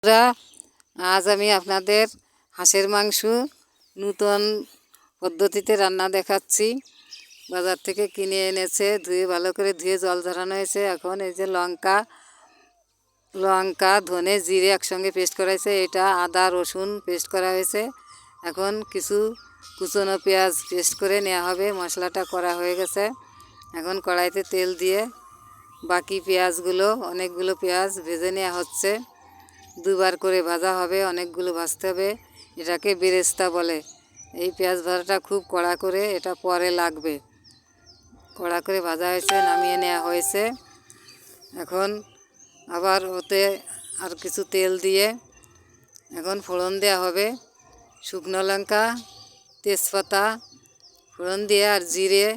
বন্ধুরা, আজ আমি আপনাদের হাঁসের মাংস নতুন পদ্ধতিতে রান্না দেখাচ্ছি। বাজার থেকে কিনে এনেছে, ধুয়ে ভালো করে জল ঝরানো হয়েছে। এখন এই যে লঙ্কা ধনে জিরে একসঙ্গে পেস্ট করা হয়েছে, এটা আদা রসুন পেস্ট করা হয়েছে। এখন কিছু কুচনো পেঁয়াজ পেস্ট করে নেওয়া হবে। মশলাটা করা হয়ে গেছে। এখন কড়াইতে তেল দিয়ে বাকি পেঁয়াজগুলো, অনেকগুলো পেঁয়াজ ভেজে নেওয়া হচ্ছে। দুবার করে ভাজা হবে, অনেকগুলো ভাজতে হবে। এটাকে বেরেস্তা বলে। এই পেঁয়াজ ভাজাটা খুব কড়া করে, এটা পরে লাগবে। কড়া করে ভাজা হয়েছে, নামিয়ে নেওয়া হয়েছে। এখন আবার ওতে আর কিছু তেল দিয়ে এখন ফোড়ন দেওয়া হবে। শুকনো লঙ্কা, তেজপাতা ফোড়ন দিয়ে আর জিরে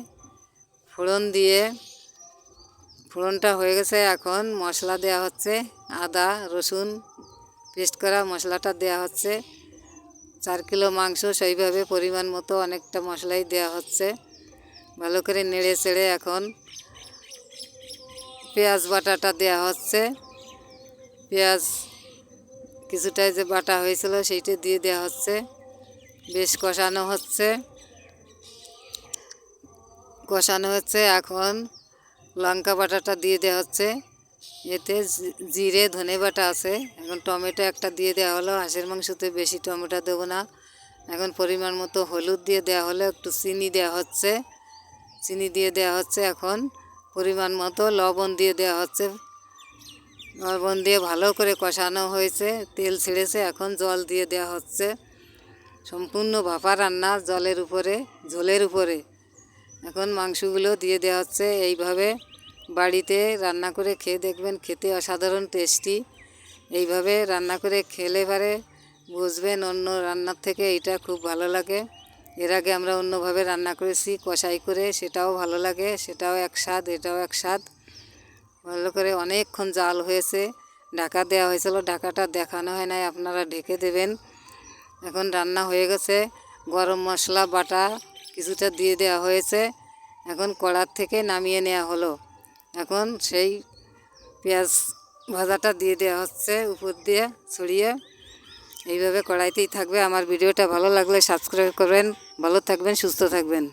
ফোড়ন দিয়ে ফোড়নটা হয়ে গেছে। এখন মশলা দেওয়া হচ্ছে, আদা রসুন পেস্ট করা মশলাটা দেওয়া হচ্ছে। 4 কিলো মাংস, সেইভাবে পরিমাণ মতো অনেকটা মশলাই দেওয়া হচ্ছে। ভালো করে নেড়ে চেড়ে এখন পেঁয়াজ বাটাটা দেওয়া হচ্ছে। পেঁয়াজ কিছুটা যে বাটা হয়েছিল সেইটা দিয়ে দেওয়া হচ্ছে। বেশ কষানো হচ্ছে। এখন লঙ্কা বাটাটা দিয়ে দেওয়া হচ্ছে। এতে জিরে ধনে বাটা আছে। এখন টমেটো একটা দিয়ে দেওয়া হলো। হাঁসের মাংসতে বেশি টমেটো দেবো না। এখন পরিমাণ মতো হলুদ দিয়ে দেওয়া হলো, একটু চিনি দেওয়া হচ্ছে। এখন পরিমাণ মতো লবণ দিয়ে দেওয়া হচ্ছে। লবণ দিয়ে ভালো করে কষানো হয়েছে, তেল ছেড়েছে। এখন জল দিয়ে দেওয়া হচ্ছে। সম্পূর্ণ ভাপা রান্না, ঝোলের উপরে এখন মাংসগুলো দিয়ে দেওয়া হচ্ছে। এইভাবে বাড়িতে রান্না করে খেয়ে দেখবেন, খেতে অসাধারণ টেস্টি। এইভাবে রান্না করে খেলে পরে বুঝবেন অন্য রান্নার থেকে এইটা খুব ভালো লাগে। এর আগে আমরা অন্যভাবে রান্না করেছি, কষাই করে, সেটাও ভালো লাগে। সেটাও এক স্বাদ, এটাও এক স্বাদ। ভালো করে অনেকক্ষণ জাল হয়েছে। ঢাকা দেওয়া হয়েছিল, ঢাকাটা দেখানো হয় নাই, আপনারা ঢেকে দেবেন। এখন রান্না হয়ে গেছে। গরম মশলা বাটা কিছুটা দিয়ে দেওয়া হয়েছে। এখন কড়ার থেকে নামিয়ে নেওয়া হলো। এখন সেই পেঁয়াজ ভাজাটা দিয়ে দেওয়া হচ্ছে উপর দিয়ে ছড়িয়ে। এইভাবে কড়াইতেই থাকবে। আমার ভিডিওটা ভালো লাগলে সাবস্ক্রাইব করবেন। ভালো থাকবেন, সুস্থ থাকবেন।